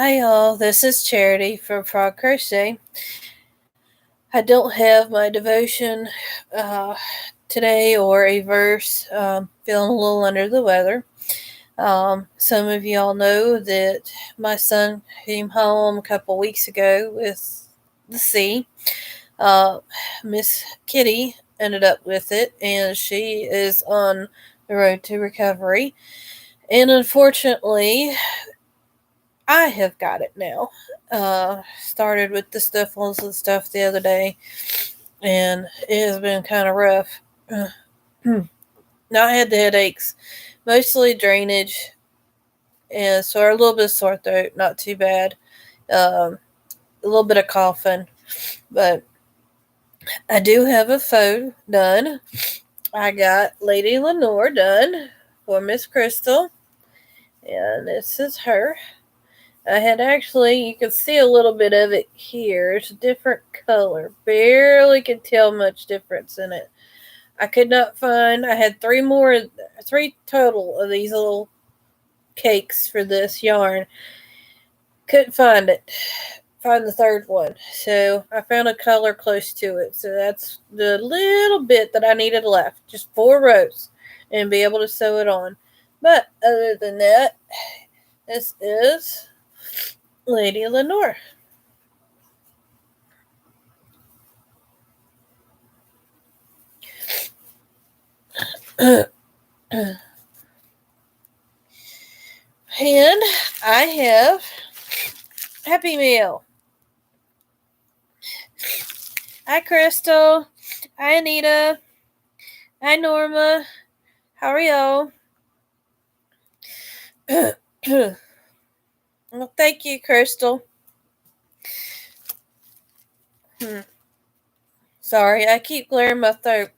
Hi y'all, this is Charity from F.R.O.G Crochet. I don't have my devotion today or a verse. Feeling a little under the weather. Some of y'all know that my son came home a couple weeks ago with the C. Miss Kitty ended up with it, and she is on the road to recovery. And unfortunately, I have got it now. Started with the sniffles and stuff the other day, and it has been kind of rough. Now I had the headaches, mostly drainage, and so a little bit of sore throat, not too bad. A little bit of coughing, but I do have a F.R.O.G done. I got Lady Lenore done for Miss Crystal, and this is her. I had actually, you can see a little bit of it here. It's a different color. Barely could tell much difference in it. I could not find, I had three total of these little cakes for this yarn. Couldn't find the third one. So I found a color close to it. So that's the little bit that I needed left. Just 4 rows and be able to sew it on. But other than that, this is Lady Lenore. And I have Happy Meal. Hi, Crystal. Hi, Anita. Hi, Norma. How are y'all? Well, thank you, Crystal. Sorry, I keep clearing my throat.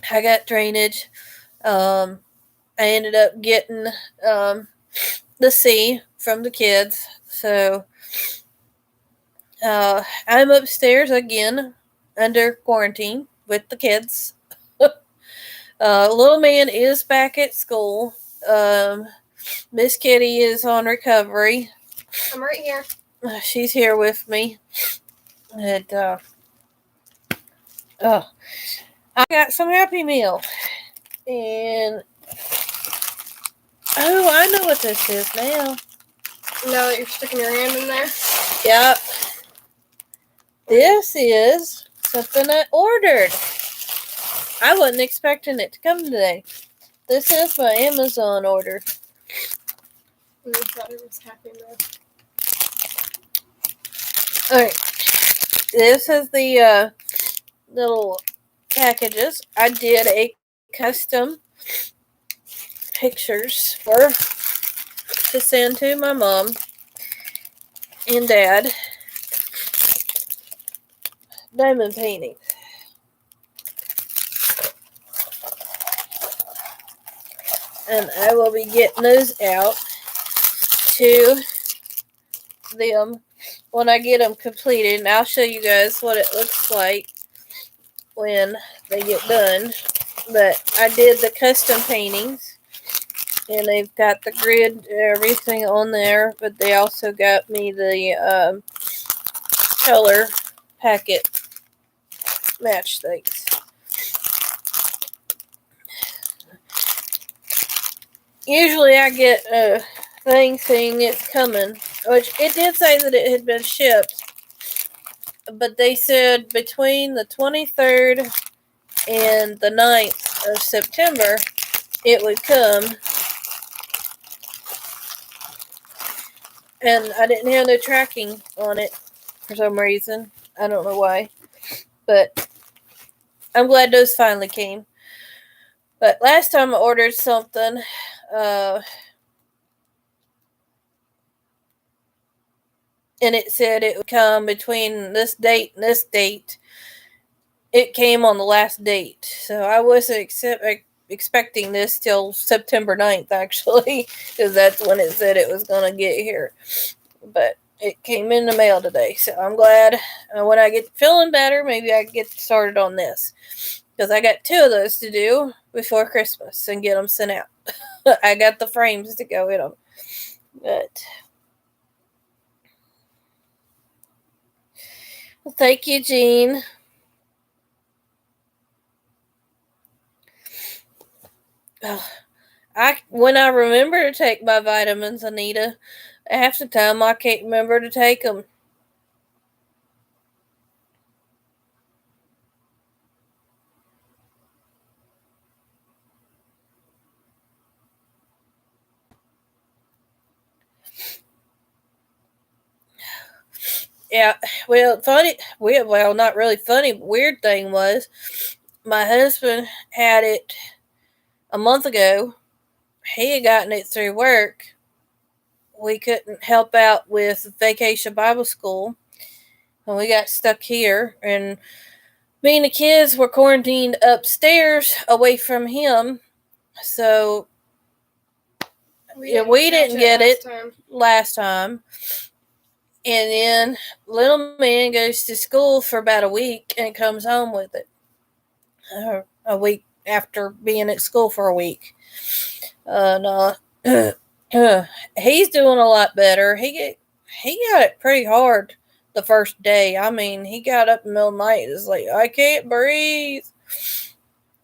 I got drainage. I ended up getting the C from the kids. So I'm upstairs again under quarantine with the kids. Little man is back at school. Miss Kitty is on recovery. I'm right here. She's here with me. And I got some Happy Meal. And I know what this is now. Now that you're sticking your hand in there? Yep. This is something I ordered. I wasn't expecting it to come today. This is my Amazon order. I thought it was Happy Meal. Alright. This is the little packages. I did a custom pictures to send to my mom and dad. Diamond painting. And I will be getting those out to them when I get them completed. And I'll show you guys what it looks like when they get done. But I did the custom paintings. And they've got the grid, everything on there. But they also got me the color packet match things. Usually I get a thing saying it's coming, which it did say that it had been shipped, but they said between the 23rd and the 9th of September it would come, and I didn't have no tracking on it for some reason. I don't know why, but I'm glad those finally came. But last time I ordered something, and it said it would come between this date and this date. It came on the last date, so I wasn't expecting this till September 9th, actually, because that's when it said it was going to get here. But it came in the mail today, so I'm glad. When I get feeling better, maybe I can get started on this, because I got 2 of those to do before Christmas and get them sent out. I got the frames to go in them. But Well, thank you, Jean. When I remember to take my vitamins, Anita, half the time I can't remember to take them. Yeah, well, not really funny, but weird thing was, my husband had it a month ago. He had gotten it through work. We couldn't help out with Vacation Bible School, and we got stuck here. And me and the kids were quarantined upstairs away from him, so we didn't get it last time. And then little man goes to school for about a week and comes home with it. A week after being at school for a week. And he's doing a lot better. He got it pretty hard the first day. I mean, he got up in the middle of the night. It's like, I can't breathe.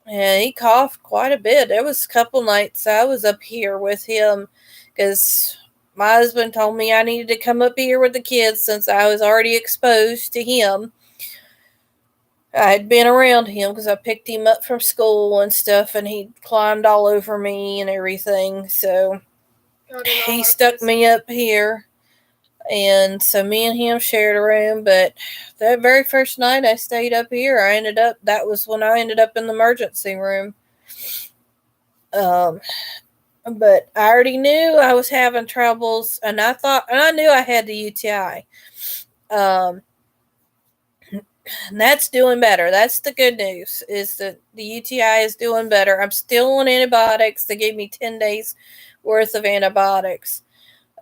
And he coughed quite a bit. There was a couple nights I was up here with him because my husband told me I needed to come up here with the kids since I was already exposed to him. I had been around him because I picked him up from school and stuff, and he climbed all over me and everything. So he stuck me up here. And so me and him shared a room. But that very first night I stayed up here, that was when I ended up in the emergency room. But I already knew I was having troubles, and I knew I had the UTI. And that's doing better. That's the good news, is that the UTI is doing better. I'm still on antibiotics. They gave me 10 days worth of antibiotics.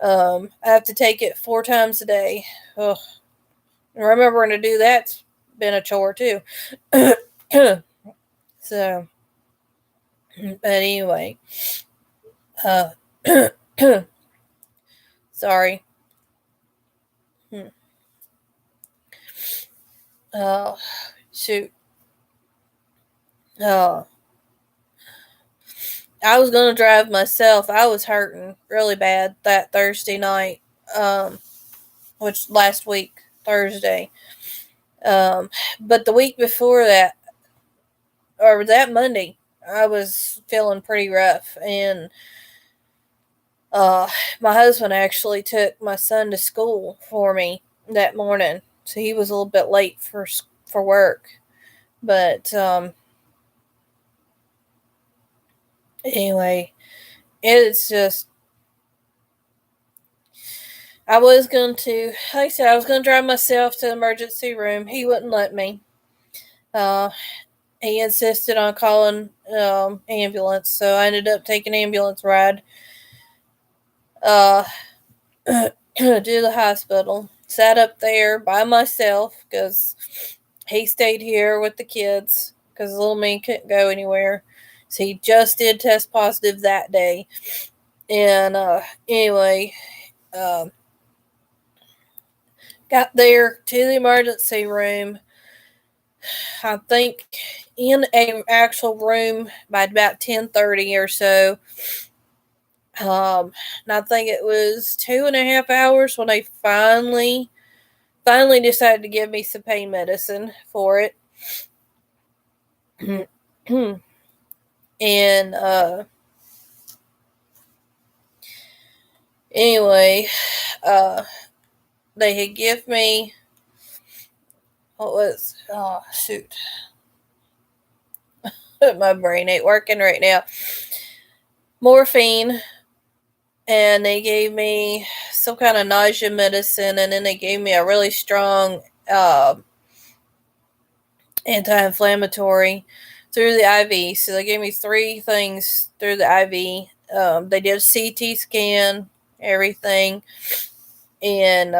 I have to take it 4 times a day. Ugh. Remembering to do that's been a chore too. So, but anyway, uh, sorry. Oh, shoot. Oh, I was gonna drive myself. I was hurting really bad that Thursday night. Which last week Thursday. But the week before that, or that Monday, I was feeling pretty rough, and uh, my husband actually took my son to school for me that morning, so he was a little bit late for work. But anyway, it's just I was going to, like I said, I was going to drive myself to the emergency room. He wouldn't let me. Uh, he insisted on calling ambulance, so I ended up taking an ambulance ride uh, to the hospital. Sat up there by myself because he stayed here with the kids because little me couldn't go anywhere. So he just did test positive that day. And anyway, um, got there to the emergency room. I think in a actual room by about 10:30 or so. And I think it was 2.5 hours when they finally decided to give me some pain medicine for it. And anyway, they had give me shoot. My brain ain't working right now. Morphine, and they gave me some kind of nausea medicine, and then they gave me a really strong anti-inflammatory through the IV. So they gave me 3 things through the IV. They did a CT scan, everything, and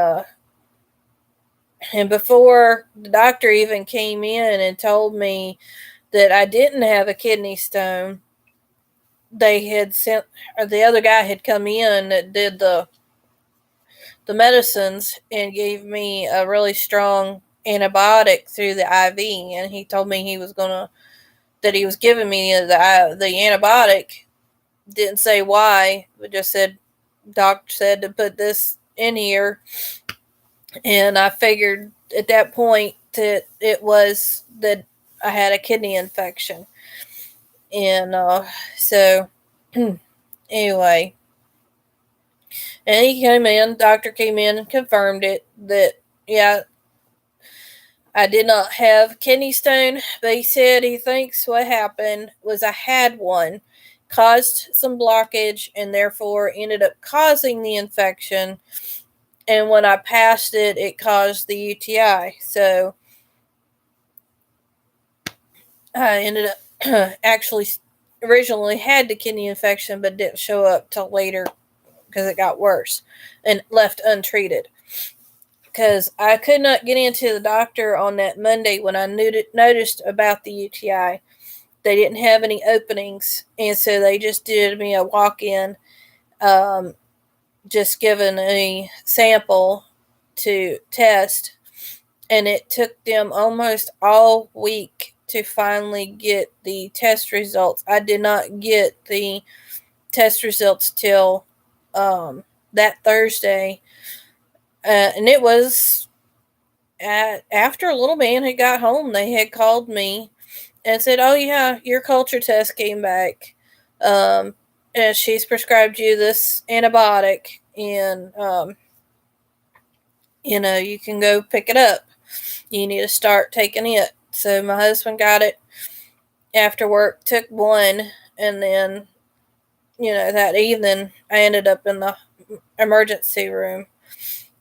before the doctor even came in and told me that I didn't have a kidney stone, they had sent, or the other guy had come in that did the medicines and gave me a really strong antibiotic through the IV, and he told me that he was giving me the antibiotic. Didn't say why, but just said doctor said to put this in here, and I figured at that point that it was that I had a kidney infection, and so anyway, and he came in, doctor came in and confirmed it that yeah, I did not have kidney stone, but he said he thinks what happened was I had one, caused some blockage, and therefore ended up causing the infection. And when I passed it, it caused the UTI. So I ended up actually originally had the kidney infection, but didn't show up till later because it got worse and left untreated. Because I could not get into the doctor on that Monday when I noticed about the UTI. They didn't have any openings, and so they just did me a walk-in, just given a sample to test, and it took them almost all week to finally get the test results. I did not get the test results till that Thursday, and it was after little man had got home. They had called me and said, "Oh yeah, your culture test came back, and she's prescribed you this antibiotic, and you can go pick it up. You need to start taking it." So my husband got it after work, took one, and then that evening I ended up in the emergency room,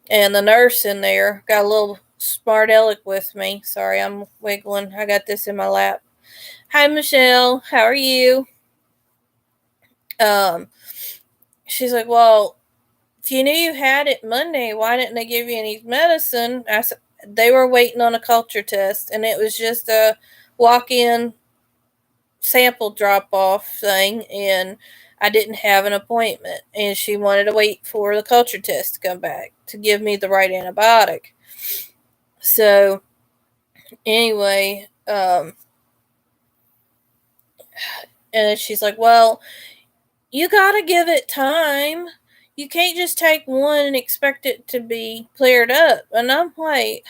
and the nurse in there got a little smart aleck with me. Sorry, I'm wiggling. I got this in my lap. Hi, Michelle. How are you? She's like, well, if you knew you had it Monday, why didn't they give you any medicine? I said, they were waiting on a culture test, and it was just a walk-in sample drop-off thing, and I didn't have an appointment, and she wanted to wait for the culture test to come back to give me the right antibiotic. So, anyway, and she's like, well, you gotta give it time. You can't just take one and expect it to be cleared up. And I'm like,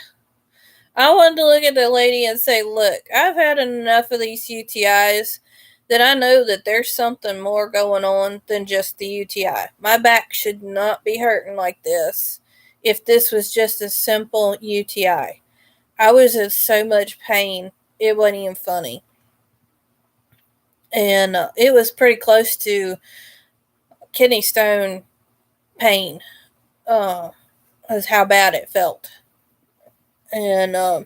I wanted to look at the lady and say, look, I've had enough of these UTIs that I know that there's something more going on than just the UTI. My back should not be hurting like this if this was just a simple UTI. I was in so much pain, it wasn't even funny. And it was pretty close to kidney stone pain, was how bad it felt. And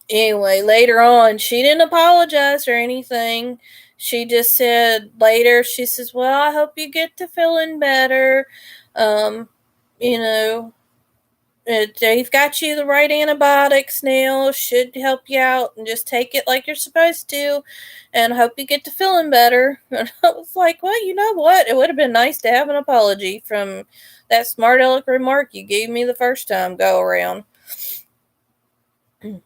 anyway, later on, she didn't apologize or anything. She just said later, she says, well, I hope you get to feeling better. Um, you know, they've got you the right antibiotics now, should help you out, and just take it like you're supposed to, and I hope you get to feeling better. And I was like, well, you know what? It would have been nice to have an apology from that smart aleck remark you gave me the first time go around. And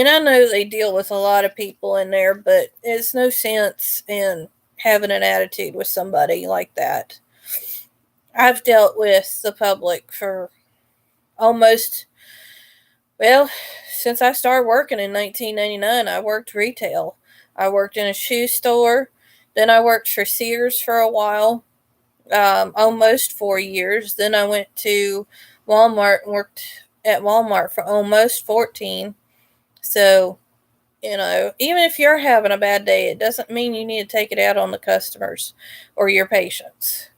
I know they deal with a lot of people in there, but it's no sense in having an attitude with somebody like that. I've dealt with the public for almost, well, since I started working in 1999, I worked retail. I worked in a shoe store. Then I worked for Sears for a while, almost 4 years. Then I went to Walmart and worked at Walmart for almost 14. So, even if you're having a bad day, it doesn't mean you need to take it out on the customers or your patients.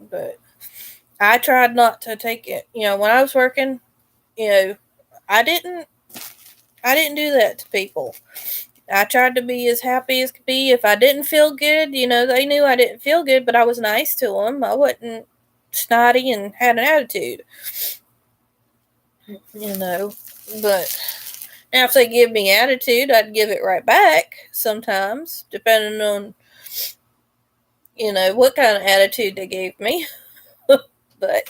But I tried not to take it. When I was working, I didn't do that to people. I tried to be as happy as could be. If I didn't feel good, they knew I didn't feel good, but I was nice to them. I wasn't snotty and had an attitude. But now if they give me attitude, I'd give it right back sometimes, depending on, what kind of attitude they gave me. But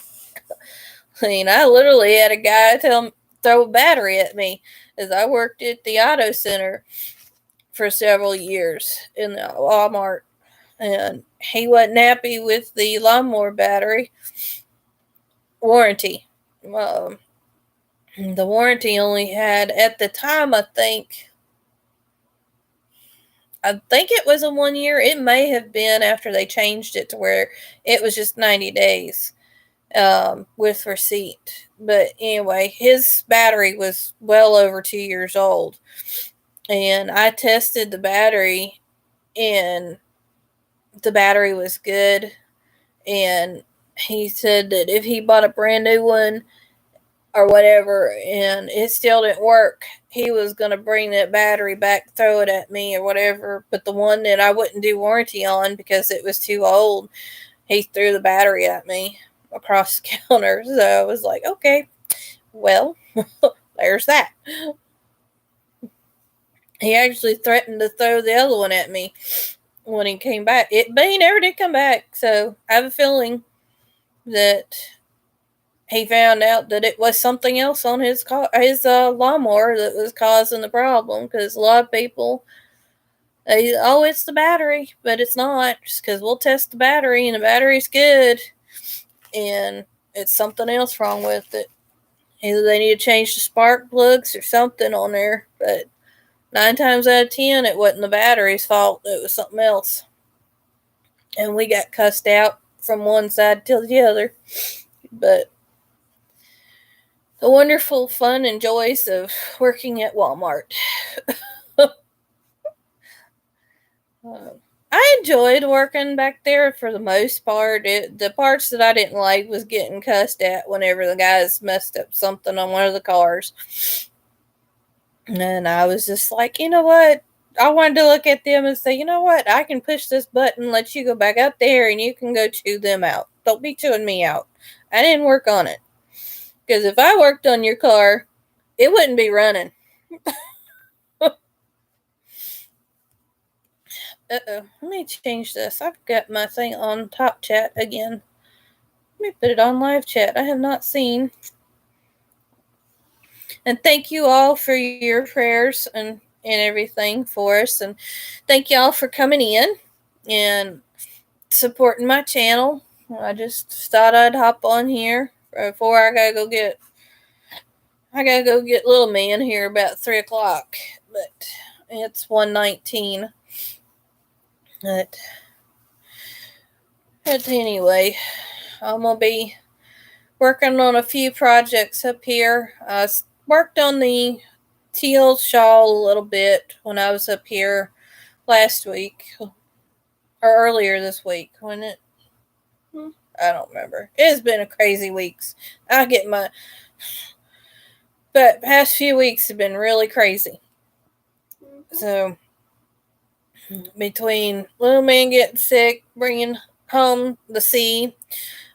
I literally had a guy throw a battery at me as I worked at the auto center for several years in the Walmart, and he wasn't happy with the lawnmower battery warranty. Um, the warranty only had at the time, I think it was a 1 year. It may have been after they changed it to where it was just 90 days with receipt. But anyway, his battery was well over 2 years old. And I tested the battery, and the battery was good. And he said that if he bought a brand new one or whatever and it still didn't work, he was going to bring that battery back, throw it at me or whatever. But the one that I wouldn't do warranty on because it was too old, he threw the battery at me across the counter. So I was like, okay, well, there's that. He actually threatened to throw the other one at me when he came back. But he never did come back. So I have a feeling that he found out that it was something else on his lawnmower that was causing the problem. Because a lot of people, it's the battery, but it's not. Just because we'll test the battery and the battery's good, and it's something else wrong with it. Either they need to change the spark plugs or something on there, but 9 times out of 10, it wasn't the battery's fault. It was something else. And we got cussed out from one side to the other. But the wonderful fun and joys of working at Walmart. I enjoyed working back there for the most part. The parts that I didn't like was getting cussed at whenever the guys messed up something on one of the cars. And I was just like, you know what? I wanted to look at them and say, you know what? I can push this button, let you go back up there, and you can go chew them out. Don't be chewing me out. I didn't work on it. Because if I worked on your car, it wouldn't be running. Uh-oh. Let me change this. I've got my thing on top chat again. Let me put it on live chat. I have not seen. And thank you all for your prayers and everything for us. And thank you all for coming in and supporting my channel. I just thought I'd hop on here before I gotta go get little man here about 3 o'clock. But it's 1:19. But anyway, I'm gonna be working on a few projects up here. I worked on the teal shawl a little bit when I was up here last week or earlier this week. When it, I don't remember. It has been a crazy weeks. But past few weeks have been really crazy. So between little man getting sick, bringing home the C,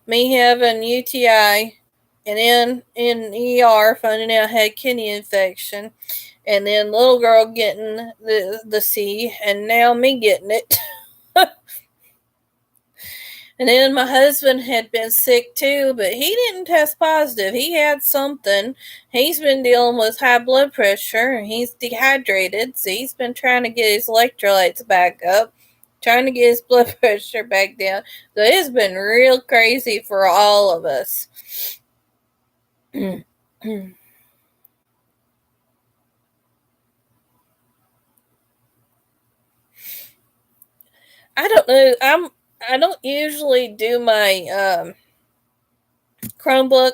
me having UTI, and then in ER finding out I had kidney infection, and then little girl getting the C, and now me getting it. And then my husband had been sick too, but he didn't test positive. He had something. He's been dealing with high blood pressure, and he's dehydrated, so he's been trying to get his electrolytes back up, trying to get his blood pressure back down. So it's been real crazy for all of us. I don't know. I don't usually do my Chromebook.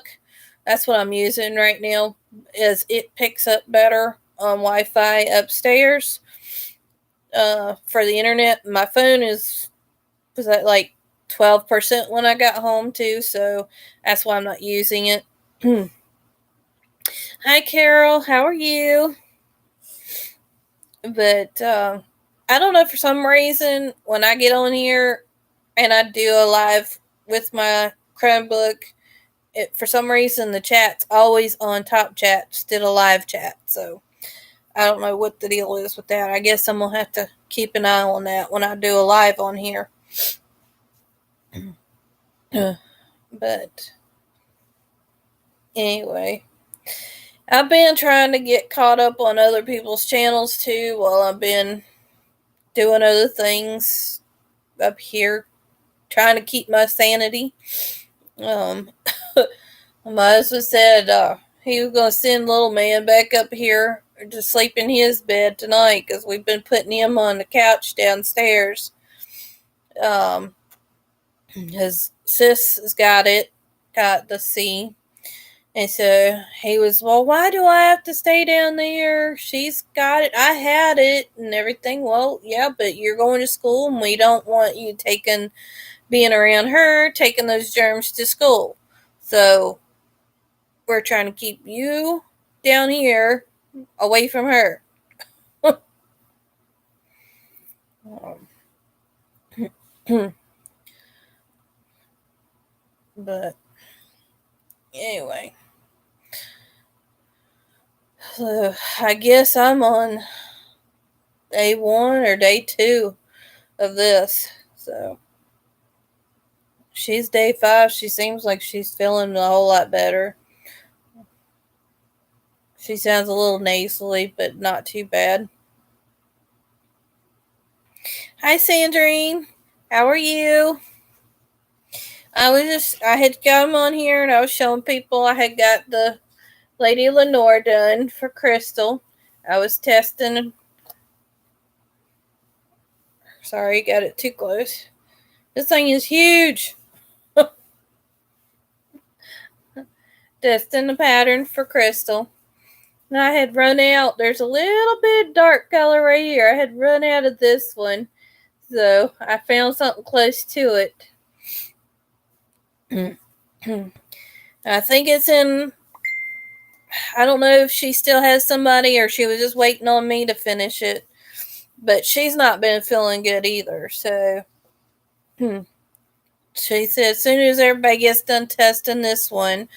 That's what I'm using right now. Is it picks up better on Wi-Fi upstairs for the internet. My phone was at like 12% when I got home too, so that's why I'm not using it. Hi Carol, how are you? But I don't know, for some reason when I get on here and I do a live with my Chromebook, for some reason the chat's always on top chat instead of live chat. So I don't know what the deal is with that. I guess I'm gonna have to keep an eye on that when I do a live on here. But anyway, I've been trying to get caught up on other people's channels too while I've been doing other things up here, trying to keep my sanity. My husband said he was going to send little man back up here to sleep in his bed tonight because we've been putting him on the couch downstairs. His sis has got the C. And so he was, well, why do I have to stay down there? She's got it. I had it and everything. Well, yeah, but you're going to school and we don't want you being around her, taking those germs to school. So we're trying to keep you down here away from her. But anyway, so I guess I'm on day 1 or day 2 of this. So she's day 5. She seems like she's feeling a whole lot better. She sounds a little nasally, but not too bad. Hi, Sandrine. How are you? I had come on here and I was showing people I had got the Lady Lenore done for Crystal. I was testing. Sorry, got it too close. This thing is huge. Testing the pattern for Crystal. And I had run out. There's a little bit dark color right here. I had run out of this one. So I found something close to it. I think it's in. I don't know if she still has somebody or she was just waiting on me to finish it. But she's not been feeling good either. So she said as soon as everybody gets done testing this one,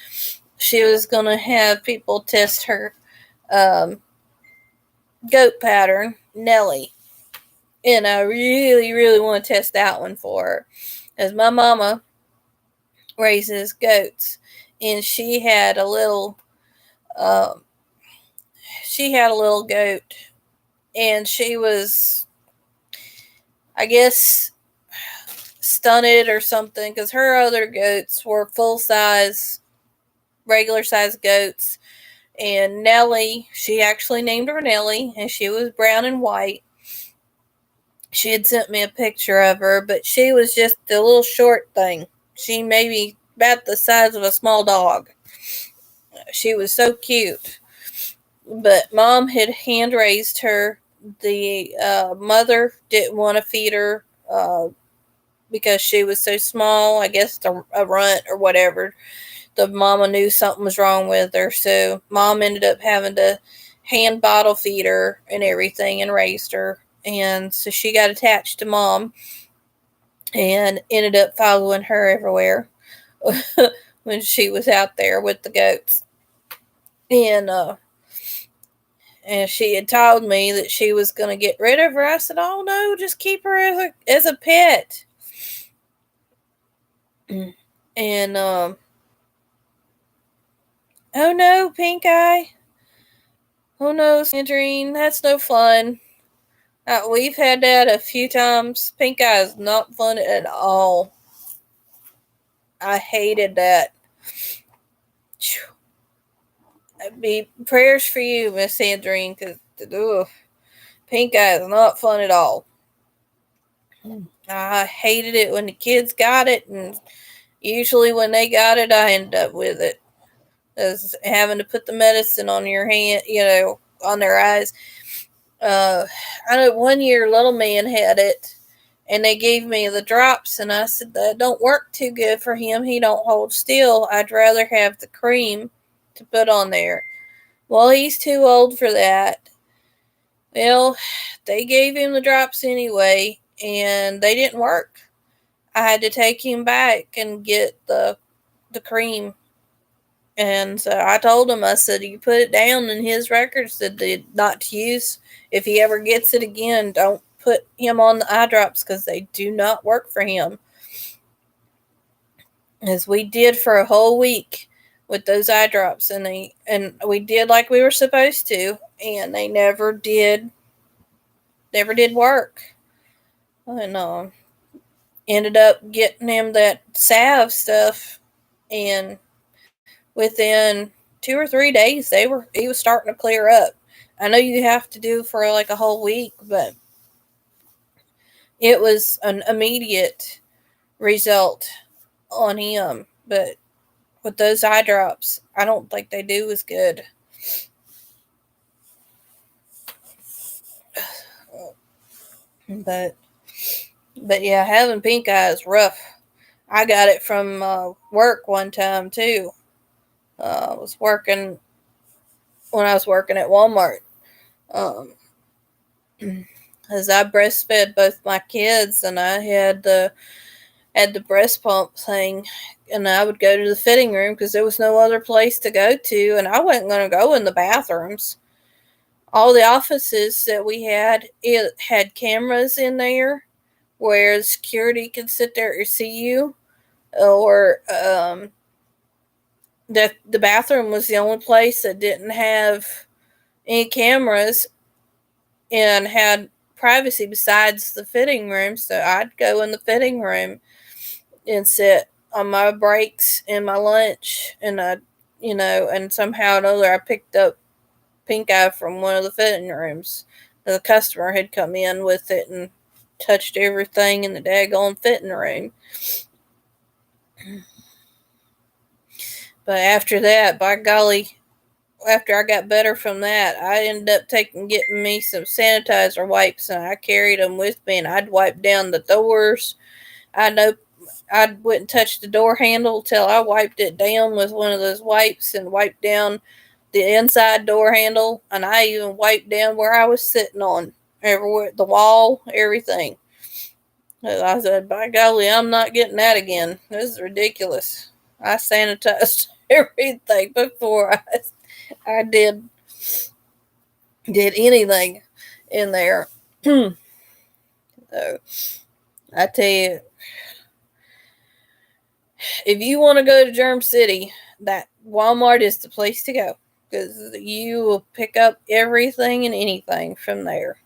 she was going to have people test her goat pattern, Nellie. And I really, really want to test that one for her. As my mama raises goats. And she had a little goat. And she was, I guess, stunted or something. Because her other goats were full size, regular size goats. And Nellie, she actually named her Nellie. And she was brown and white. She had sent me a picture of her, but she was just a little short thing. She maybe about the size of a small dog. She was so cute. But Mom had hand raised her. The mother didn't want to feed her because she was so small. I guess a runt or whatever. The mama knew something was wrong with her, so Mom ended up having to hand bottle feed her and everything and raised her. And so she got attached to Mom and ended up following her everywhere when she was out there with the goats. And she had told me that she was going to get rid of her. I said, oh no, just keep her as a pet. And oh no, Pink Eye. Oh no, Sandrine, that's no fun. We've had that a few times. Pink Eye is not fun at all. I hated that. It'd be prayers for you, Miss Sandrine, because Pink Eye is not fun at all. I hated it when the kids got it, and usually when they got it, I ended up with it. As having to put the medicine on your hand, on their eyes. I know one year little man had it, and they gave me the drops, and I said that don't work too good for him. He don't hold still. I'd rather have the cream to put on there. Well, he's too old for that. Well, they gave him the drops anyway, and they didn't work. I had to take him back and get the cream. And so I told him, I said, you put it down in his records that not to use. If he ever gets it again, don't put him on the eye drops because they do not work for him. as we did for a whole week with those eye drops, and we did like we were supposed to, and they never did work. And ended up getting him that salve stuff, and within 2 or 3 days he was starting to clear up. I know you have to do for like a whole week, but it was an immediate result on him. But with those eye drops, I don't think they do as good. But yeah, having pink eye is rough. I got it from work one time too. I was working when I was working at Walmart. Um, as I breastfed both my kids, and I had the breast pump thing, and I would go to the fitting room because there was no other place to go to, and I wasn't going to go in the bathrooms. All the offices that we had, it had cameras in there where security could sit there and see you, or that the bathroom was the only place that didn't have any cameras and had privacy besides the fitting room. So I'd go in the fitting room and sit on my breaks and my lunch, and and somehow or another I picked up pink eye from one of the fitting rooms. The customer had come in with it and touched everything in the daggone fitting room. But after that, by golly, after I got better from that, I ended up getting me some sanitizer wipes, and I carried them with me, and I'd wipe down the doors. I wouldn't touch the door handle till I wiped it down with one of those wipes, and wiped down the inside door handle, and I even wiped down where I was sitting on, everywhere, the wall, everything. And I said, by golly, I'm not getting that again. This is ridiculous. I sanitized everything before I did anything in there. So I tell you, if you want to go to Germ City, that Walmart is the place to go, because you will pick up everything and anything from there.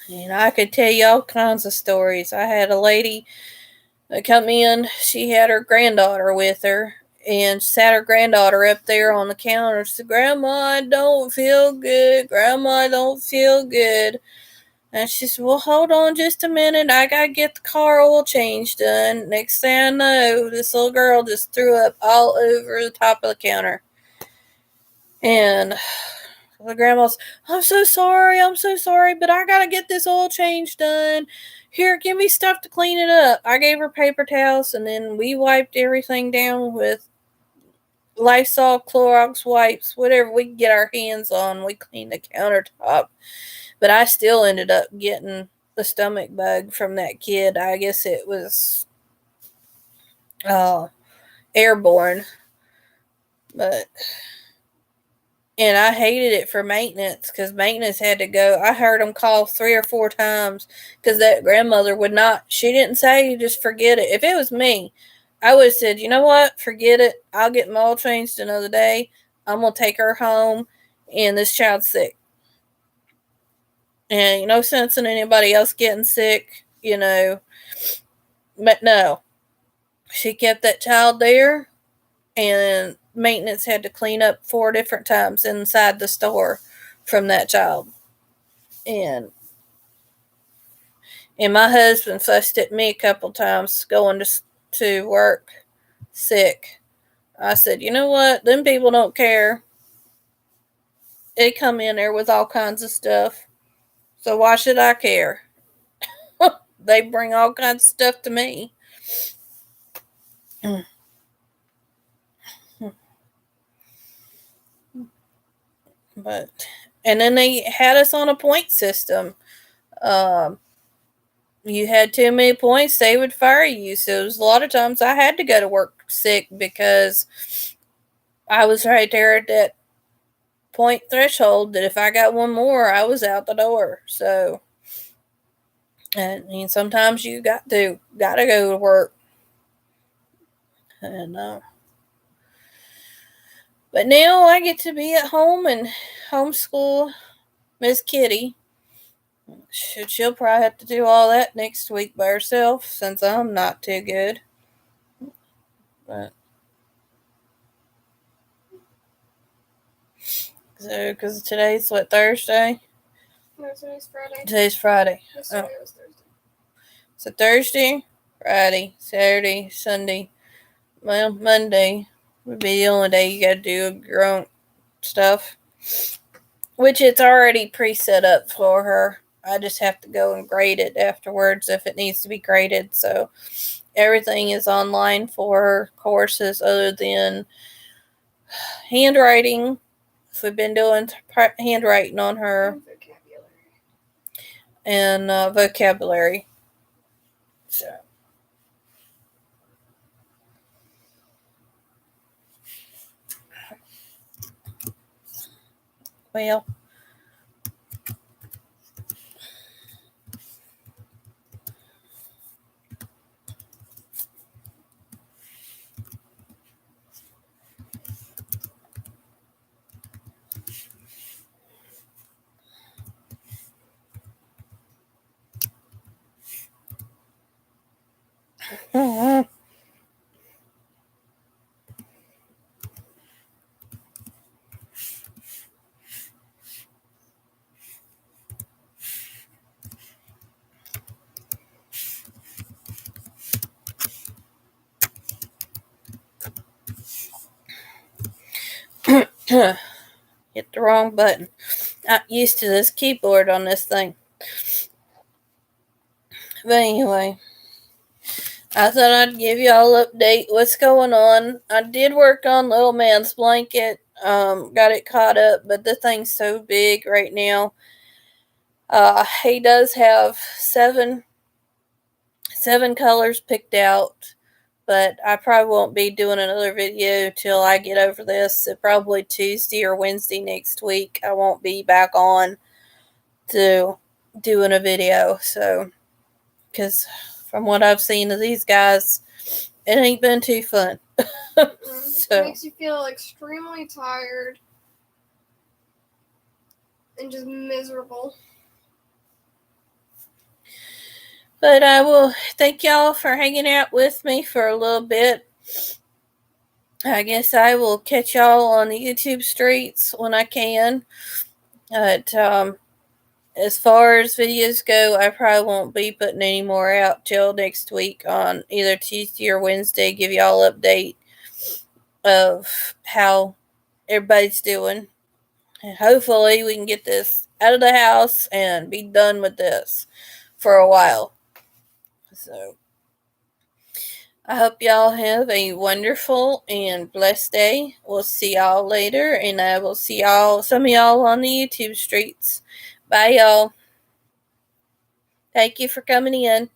And I could tell you all kinds of stories. I had a lady that come in. She had her granddaughter with her, and sat her granddaughter up there on the counter. She said, "Grandma, I don't feel good. Grandma, I don't feel good." And she said, "Well, hold on just a minute. I gotta get the car oil change done." Next thing I know, this little girl just threw up all over the top of the counter. And the grandma's, I'm so sorry, but I gotta get this oil change done. Here, give me stuff to clean it up. I gave her paper towels, and then we wiped everything down with Lysol, Clorox wipes, whatever we could get our hands on. We cleaned the countertop. But I still ended up getting the stomach bug from that kid. I guess it was airborne. But and I hated it for maintenance, because maintenance had to go. I heard them call 3 or 4 times because that grandmother would not. She didn't say just forget it. If it was me, I would have said, you know what, forget it. I'll get them all changed another day. I'm gonna take her home, and this child's sick. And no sense in anybody else getting sick, But no, she kept that child there, and maintenance had to clean up 4 different times inside the store from that child. And my husband fussed at me a couple times going to work sick. I said, you know what? Them people don't care. They come in there with all kinds of stuff. So why should I care? They bring all kinds of stuff to me. But and then they had us on a point system. Um, you had too many points, they would fire you. So it was a lot of times I had to go to work sick because I was right there at that point threshold that if I got one more, I was out the door. So And sometimes you gotta go to work. And but now I get to be at home and homeschool Miss Kitty. She'll probably have to do all that next week by herself since I'm not too good. But so, because today's what, Thursday? No, today's Friday. Today's Friday. Yesterday was Thursday. So Thursday, Friday, Saturday, Sunday. Well, Monday would be the only day you gotta do your own stuff. Which it's already pre-set up for her. I just have to go and grade it afterwards if it needs to be graded. So everything is online for her courses other than handwriting. So we've been doing handwriting on her and vocabulary. So. Well. Hit the wrong button. Not used to this keyboard on this thing. But anyway, I thought I'd give y'all an update what's going on. I did work on Little Man's blanket. Got it caught up, but the thing's so big right now. He does have seven colors picked out, but I probably won't be doing another video till I get over this. So probably Tuesday or Wednesday next week. I won't be back on to doing a video. So, because from what I've seen of these guys, it ain't been too fun. So. It makes you feel extremely tired and just miserable. But I will thank y'all for hanging out with me for a little bit. I guess I will catch y'all on the YouTube streets when I can. But as far as videos go, I probably won't be putting any more out till next week on either Tuesday or Wednesday. Give y'all an update of how everybody's doing. And hopefully we can get this out of the house and be done with this for a while. So I hope y'all have a wonderful and blessed day. We'll see y'all later, and I will see some of y'all on the YouTube streets. Bye, y'all. Thank you for coming in.